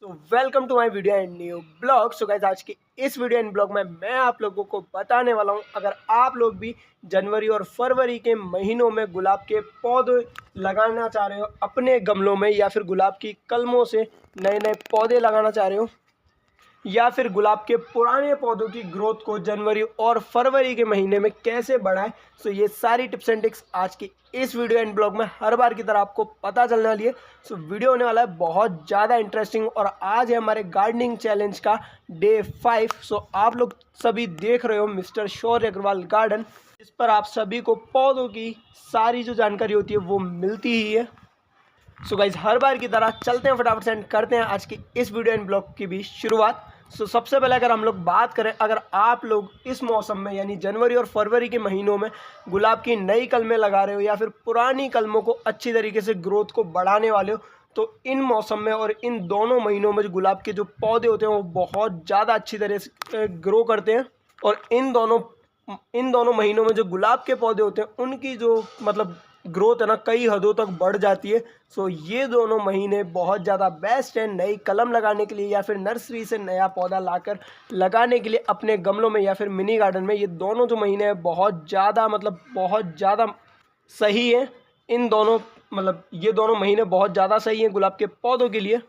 तो welcome to my video and new blog. So guys, आज की इस वीडियो एंड ब्लॉग में मैं आप लोगों को बताने वाला हूं, अगर आप लोग भी जनवरी और फरवरी के महीनों में गुलाब के पौधे लगाना चाह रहे हो अपने गमलों में, या फिर गुलाब की कलमों से नए नए पौधे लगाना चाह रहे हो, या फिर गुलाब के पुराने पौधों की ग्रोथ को जनवरी और फरवरी के महीने में कैसे बढ़ाएं, सो ये सारी टिप्स एंड ट्रिक्स आज की इस वीडियो एंड ब्लॉग में हर बार की तरह आपको पता चलने वाली है। सो वीडियो होने वाला है बहुत ज़्यादा इंटरेस्टिंग, और आज है हमारे गार्डनिंग चैलेंज का डे 5। सो आप लोग सभी देख रहे हो मिस्टर शौर्य अग्रवाल गार्डन, इस पर आप सभी को पौधों की सारी जो जानकारी होती है वो मिलती ही है। सो गाइज, हर बार की तरह चलते हैं फटाफट से करते हैं आज की इस वीडियो एंड ब्लॉग की भी शुरुआत। सबसे पहले अगर हम लोग बात करें, अगर आप लोग इस मौसम में यानी जनवरी और फरवरी के महीनों में गुलाब की नई कलमें लगा रहे हो, या फिर पुरानी कलमों को अच्छी तरीके से ग्रोथ को बढ़ाने वाले हो, तो इन मौसम में और इन दोनों महीनों में जो गुलाब के जो पौधे होते हैं वो बहुत ज़्यादा अच्छी तरह से ग्रो करते हैं। और इन दोनों महीनों में जो गुलाब के पौधे होते हैं उनकी जो ग्रोथ है ना, कई हदों तक बढ़ जाती है। सो ये दोनों महीने बहुत ज़्यादा बेस्ट है नई कलम लगाने के लिए, या फिर नर्सरी से नया पौधा लाकर लगाने के लिए अपने गमलों में या फिर मिनी गार्डन में। ये दोनों जो महीने हैं बहुत ज़्यादा सही है। इन दोनों ये दोनों महीने बहुत ज़्यादा सही हैं गुलाब के पौधों के लिए।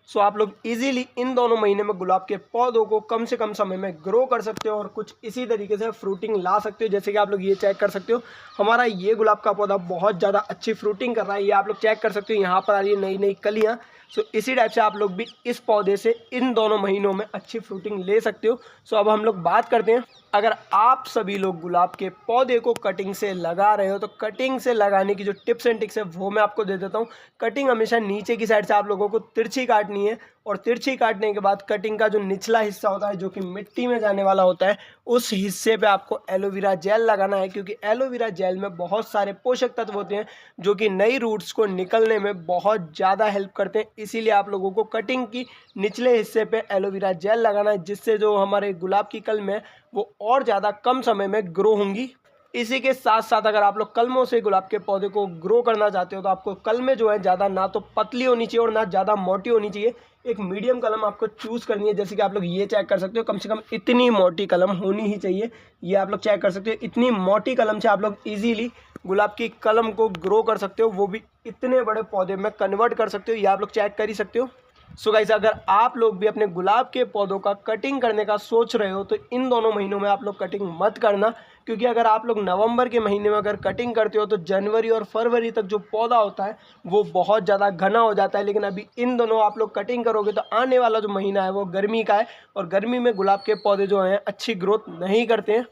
सो आप लोग इजीली इन दोनों महीने में गुलाब के पौधों को कम से कम समय में ग्रो कर सकते हो और कुछ इसी तरीके से फ्रूटिंग ला सकते हो। जैसे कि आप लोग ये चेक कर सकते हो, हमारा ये गुलाब का पौधा बहुत ज़्यादा अच्छी फ्रूटिंग कर रहा है। ये आप लोग चेक कर सकते हो, यहाँ पर आ रही है नई नई कलियाँ। सो इसी टाइप से आप लोग भी इस पौधे से इन दोनों महीनों में अच्छी फ्रूटिंग ले सकते हो। सो अब हम लोग बात करते हैं, अगर आप सभी लोग गुलाब के पौधे को कटिंग से लगा रहे हो तो कटिंग से लगाने की जो टिप्स एंड ट्रिक्स है वो मैं आपको दे देता हूँ। कटिंग हमेशा नीचे की साइड से आप लोगों को तिरछी काटनी है, और तिरछी काटने के बाद कटिंग का जो निचला हिस्सा होता है जो कि मिट्टी में जाने वाला होता है, उस हिस्से पे आपको एलोवेरा जेल लगाना है, क्योंकि एलोवेरा जेल में बहुत सारे पोषक तत्व होते हैं जो कि नई रूट्स को निकलने में बहुत ज़्यादा हेल्प करते हैं। इसीलिए आप लोगों को कटिंग की निचले हिस्से पे एलोवेरा जेल लगाना है, जिससे जो हमारे गुलाब की कलम है वो और ज़्यादा कम समय में ग्रो होंगी। इसी के साथ साथ अगर आप लोग कलमों से गुलाब के पौधे को ग्रो करना चाहते हो तो आपको कलमें जो है ज़्यादा ना तो पतली होनी चाहिए और ना ज़्यादा मोटी होनी चाहिए। एक मीडियम कलम आपको चूज़ करनी है। जैसे कि आप लोग ये चेक कर सकते हो, कम से कम इतनी मोटी कलम होनी ही चाहिए। ये आप लोग चेक कर सकते हो, इतनी मोटी कलम से आप लोग ईजिली गुलाब की कलम को ग्रो कर सकते हो, वो भी इतने बड़े पौधे में कन्वर्ट कर सकते हो। ये आप लोग चेक कर ही सकते हो। सो गाइस, अगर आप लोग भी अपने गुलाब के पौधों का कटिंग करने का सोच रहे हो तो इन दोनों महीनों में आप लोग कटिंग मत करना, क्योंकि अगर आप लोग नवंबर के महीने में अगर कटिंग करते हो तो जनवरी और फरवरी तक जो पौधा होता है वो बहुत ज़्यादा घना हो जाता है। लेकिन अभी इन दोनों आप लोग कटिंग करोगे तो आने वाला जो महीना है वो गर्मी का है, और गर्मी में गुलाब के पौधे जो हैं अच्छी ग्रोथ नहीं करते हैं।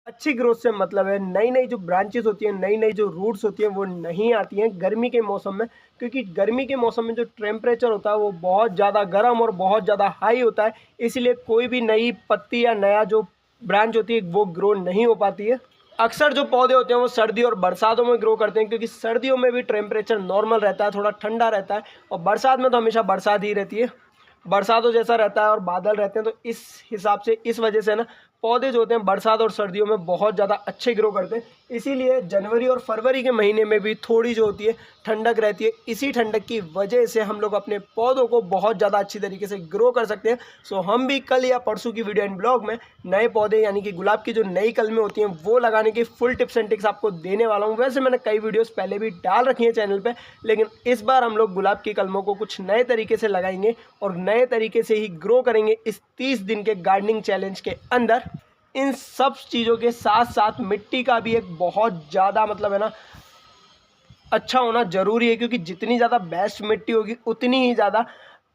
अच्छी ग्रोथ से मतलब है नई नई जो ब्रांचेस होती हैं, नई नई जो रूट्स होती हैं वो नहीं आती हैं गर्मी के मौसम में, क्योंकि गर्मी के मौसम में जो टेम्परेचर होता है वो बहुत ज़्यादा गर्म और बहुत ज़्यादा हाई होता है। इसलिए कोई भी नई पत्ती या नया जो ब्रांच होती है वो ग्रो नहीं हो पाती है। अक्सर जो पौधे होते हैं वो सर्दी और बरसातों में ग्रो करते हैं, क्योंकि सर्दियों में भी टेम्परेचर नॉर्मल रहता है, थोड़ा ठंडा रहता है, और बरसात में तो हमेशा बरसात ही रहती है, बरसातों जैसा रहता है और बादल रहते हैं। तो इस हिसाब से इस वजह से ना पौधे जो होते हैं बरसात और सर्दियों में बहुत ज़्यादा अच्छे ग्रो करते हैं। इसीलिए जनवरी और फरवरी के महीने में भी थोड़ी जो होती है ठंडक रहती है। इसी ठंडक की वजह से हम लोग अपने पौधों को बहुत ज़्यादा अच्छी तरीके से ग्रो कर सकते हैं। सो हम भी कल या परसों की वीडियो एंड ब्लॉग में नए पौधे यानी कि गुलाब की जो नई कलमें होती हैं वो लगाने की फुल टिप्स एंड ट्रिक्स आपको देने वाला हूँ। वैसे मैंने कई वीडियोज़ पहले भी डाल रखी हैं चैनल पर, लेकिन इस बार हम लोग गुलाब की कलमों को कुछ नए तरीके से लगाएंगे और नए तरीके से ही ग्रो करेंगे इस 30 दिन के गार्डनिंग चैलेंज के अंदर। इन सब चीज़ों के साथ साथ मिट्टी का भी एक बहुत ज़्यादा है ना अच्छा होना ज़रूरी है, क्योंकि जितनी ज़्यादा बेस्ट मिट्टी होगी उतनी ही ज़्यादा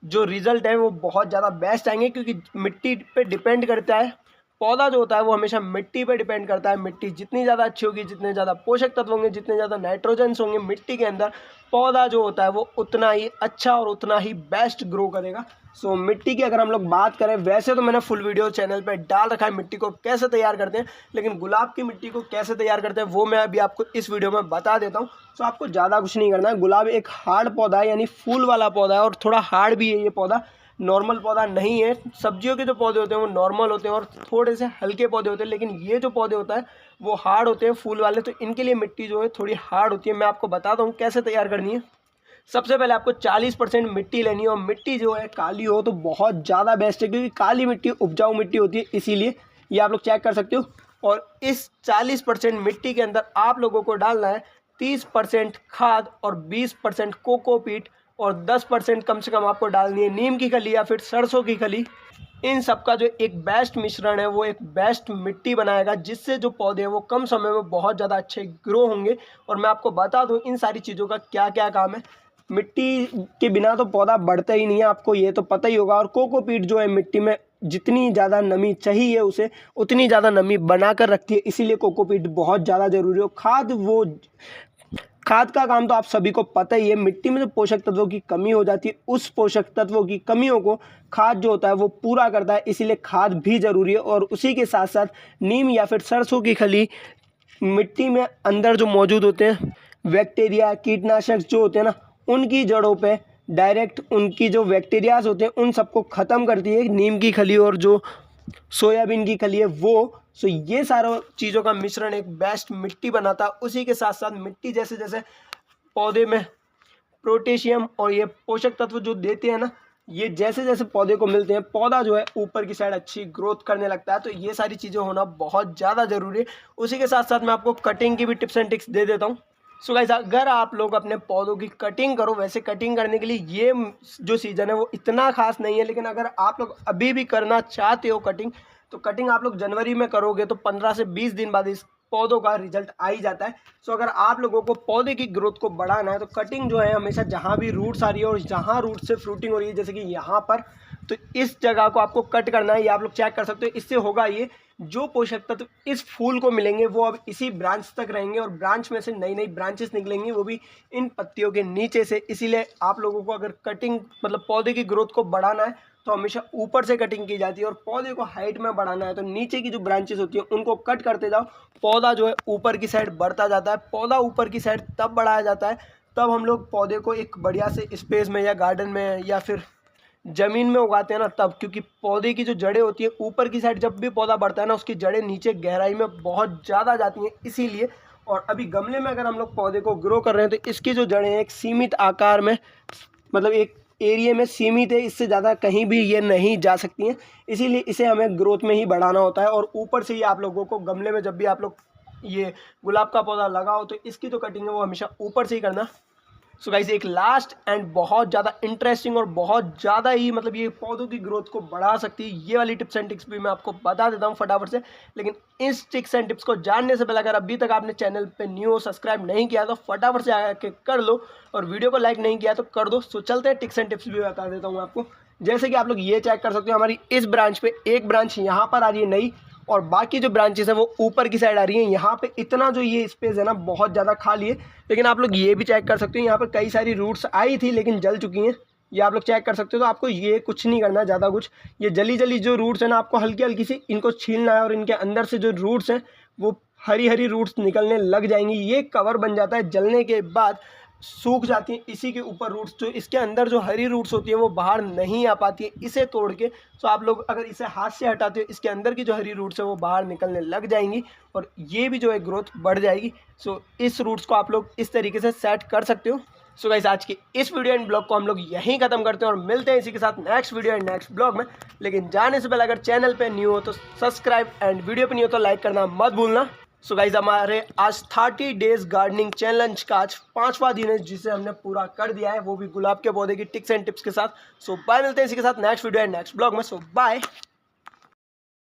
जो रिज़ल्ट है वो बहुत ज़्यादा बेस्ट आएंगे। क्योंकि मिट्टी पे डिपेंड करता है, पौधा जो होता है वो हमेशा मिट्टी पे डिपेंड करता है। मिट्टी जितनी ज़्यादा अच्छी होगी, जितने ज़्यादा पोषक तत्व होंगे, जितने ज़्यादा नाइट्रोजन्स होंगे मिट्टी के अंदर, पौधा जो होता है वो उतना ही अच्छा और उतना ही बेस्ट ग्रो करेगा। सो मिट्टी की अगर हम लोग बात करें, वैसे तो मैंने फुल वीडियो चैनल पे डाल रखा है मिट्टी को कैसे तैयार करते हैं, लेकिन गुलाब की मिट्टी को कैसे तैयार करते हैं वो मैं अभी आपको इस वीडियो में बता देता हूँ। सो आपको ज़्यादा कुछ नहीं करना है। गुलाब एक हार्ड पौधा है, यानी फूल वाला पौधा है, और थोड़ा हार्ड भी है ये पौधा, नॉर्मल पौधा नहीं है। सब्जियों के जो पौधे होते हैं वो नॉर्मल होते हैं और थोड़े से हल्के पौधे होते हैं, लेकिन ये जो पौधे होता है वो हार्ड होते हैं फूल वाले। तो इनके लिए मिट्टी जो है थोड़ी हार्ड होती है। मैं आपको बताता हूँ कैसे तैयार करनी है। सबसे पहले आपको 40% मिट्टी लेनी है और मिट्टी जो है काली हो तो बहुत ज़्यादा बेस्ट है, क्योंकि काली मिट्टी उपजाऊ मिट्टी होती है, इसीलिए ये आप लोग चेक कर सकते हो। और इस 40% मिट्टी के अंदर आप लोगों को डालना है 30% खाद और 20% कोकोपीट और 10% कम से कम आपको डालनी है नीम की खली या फिर सरसों की खली। इन सब का जो एक बेस्ट मिश्रण है वो एक बेस्ट मिट्टी बनाएगा, जिससे जो पौधे हैं वो कम समय में बहुत ज़्यादा अच्छे ग्रो होंगे। और मैं आपको बता दूं इन सारी चीज़ों का क्या क्या काम है। मिट्टी के बिना तो पौधा बढ़ता ही नहीं है, आपको ये तो पता ही होगा। और कोकोपीट जो है मिट्टी में जितनी ज़्यादा नमी चाहिए उसे उतनी ज़्यादा नमी बना कर रखती है, इसीलिए कोकोपीट बहुत ज़्यादा ज़रूरी हो। खाद का काम तो आप सभी को पता ही है। मिट्टी में जो पोषक तत्वों की कमी हो जाती है, उस पोषक तत्वों की कमियों को खाद जो होता है वो पूरा करता है, इसीलिए खाद भी ज़रूरी है। और उसी के साथ साथ नीम या फिर सरसों की खली मिट्टी में अंदर जो मौजूद होते हैं बैक्टीरिया कीटनाशक जो होते हैं ना, उनकी जड़ों पे डायरेक्ट उनकी जो बैक्टीरियाज होते हैं उन सबको ख़त्म करती है नीम की खली और जो सोयाबीन की खली है वो। सो ये सारों चीज़ों का मिश्रण एक बेस्ट मिट्टी बनाता है। उसी के साथ साथ मिट्टी जैसे जैसे पौधे में पोटेशियम और ये पोषक तत्व जो देते हैं ना, ये जैसे जैसे पौधे को मिलते हैं पौधा जो है ऊपर की साइड अच्छी ग्रोथ करने लगता है। तो ये सारी चीज़ें होना बहुत ज़्यादा ज़रूरी है। उसी के साथ साथ मैं आपको कटिंग की भी टिप्स एंड ट्रिक्स दे देता हूँ। सो गाइस, अगर आप लोग अपने पौधों की कटिंग करो, वैसे कटिंग करने के लिए ये जो सीज़न है वो इतना खास नहीं है, लेकिन अगर आप लोग अभी भी करना चाहते हो कटिंग, तो कटिंग आप लोग जनवरी में करोगे तो 15 से 20 दिन बाद इस पौधों का रिजल्ट आ ही जाता है। सो अगर आप लोगों को पौधे की ग्रोथ को बढ़ाना है तो कटिंग जो है हमेशा जहाँ भी रूट्स आ रही है और जहाँ रूट से फ्रूटिंग हो रही है, जैसे कि यहाँ पर, तो इस जगह को आपको कट करना है। ये आप लोग चेक कर सकते हो। इससे होगा ये, जो पोषक तत्व इस फूल को मिलेंगे वो अब इसी ब्रांच तक रहेंगे और ब्रांच में से नई नई ब्रांचेस निकलेंगी, वो भी इन पत्तियों के नीचे से। इसीलिए आप लोगों को अगर कटिंग मतलब पौधे की ग्रोथ को बढ़ाना है तो हमेशा ऊपर से कटिंग की जाती है, और पौधे को हाइट में बढ़ाना है तो नीचे की जो ब्रांचेस होती है उनको कट करते जाओ। पौधा जो है ऊपर की साइड बढ़ता जाता है। पौधा ऊपर की साइड तब बढ़ाया जाता है तब हम लोग पौधे को एक बढ़िया से स्पेस में या गार्डन में या फिर ज़मीन में उगाते हैं ना तब, क्योंकि पौधे की जो जड़ें होती है ऊपर की साइड जब भी पौधा बढ़ता है ना, उसकी जड़ें नीचे गहराई में बहुत ज़्यादा जाती हैं, इसीलिए। और अभी गमले में अगर हम लोग पौधे को ग्रो कर रहे हैं तो इसकी जो जड़ें हैं एक सीमित आकार में, मतलब एक एरिया में सीमित है, इससे ज़्यादा कहीं भी ये नहीं जा सकती हैं, इसीलिए इसे हमें ग्रोथ में ही बढ़ाना होता है। और ऊपर से ही आप लोगों को गमले में जब भी आप लोग ये गुलाब का पौधा लगाओ तो इसकी जो कटिंग है वो हमेशा ऊपर से ही करना। सो गाइस, एक लास्ट एंड बहुत ज़्यादा इंटरेस्टिंग और बहुत ज़्यादा ही मतलब ये पौधों की ग्रोथ को बढ़ा सकती है, ये वाली टिप्स एंड ट्रिक्स भी मैं आपको बता देता हूँ फटाफट से। लेकिन इस टिप्स एंड टिप्स को जानने से पहले अगर अभी तक आपने चैनल पे न्यू हो, सब्सक्राइब नहीं किया तो फटाफट से आके कर लो, और वीडियो को लाइक नहीं किया तो कर दो। सो चलते हैं, टिप्स एंड टिप्स भी बता देता हूँ आपको। जैसे कि आप लोग ये चेक कर सकते हो, हमारी इस ब्रांच पे एक ब्रांच यहाँ पर आ रही है नई, और बाकी जो ब्रांचेस है वो ऊपर की साइड आ रही है। यहाँ पे इतना जो ये स्पेस है ना बहुत ज़्यादा खाली है, लेकिन आप लोग ये भी चेक कर सकते हो यहाँ पर कई सारी रूट्स आई थी लेकिन जल चुकी हैं, ये आप लोग चेक कर सकते हो। तो आपको ये कुछ नहीं करना ज़्यादा कुछ, ये जली जली जो रूट्स है ना आपको हल्की हल्की सी इनको छीलना है, और इनके अंदर से जो रूट्स हैं वो हरी हरी रूट्स निकलने लग जाएंगी। ये कवर बन जाता है, जलने के बाद सूख जाती हैं, इसी के ऊपर रूट्स, जो इसके अंदर जो हरी रूट्स होती हैं वो बाहर नहीं आ पाती है इसे तोड़ के। तो आप लोग अगर इसे हाथ से हटाते हो इसके अंदर की जो हरी रूट्स है वो बाहर निकलने लग जाएंगी और ये भी जो है ग्रोथ बढ़ जाएगी। सो इस रूट्स को आप लोग इस तरीके से सेट कर सकते हो। सो गाइस, आज की इस वीडियो एंड ब्लॉग को हम लोग यहीं खत्म करते हैं और मिलते हैं इसी के साथ next video and next blog में। लेकिन जाने से पहले अगर चैनल पे न्यू हो तो सब्सक्राइब, एंड वीडियो पे न्यू हो तो लाइक करना मत भूलना। सो गाइज, हमारे आज 30 डेज गार्डनिंग चैलेंज का आज 5वां दिन है जिसे हमने पूरा कर दिया है, वो भी गुलाब के पौधे की टिप्स एंड टिप्स के साथ। सो बाय, मिलते हैं इसी के साथ next video and next blog में। सो बाय।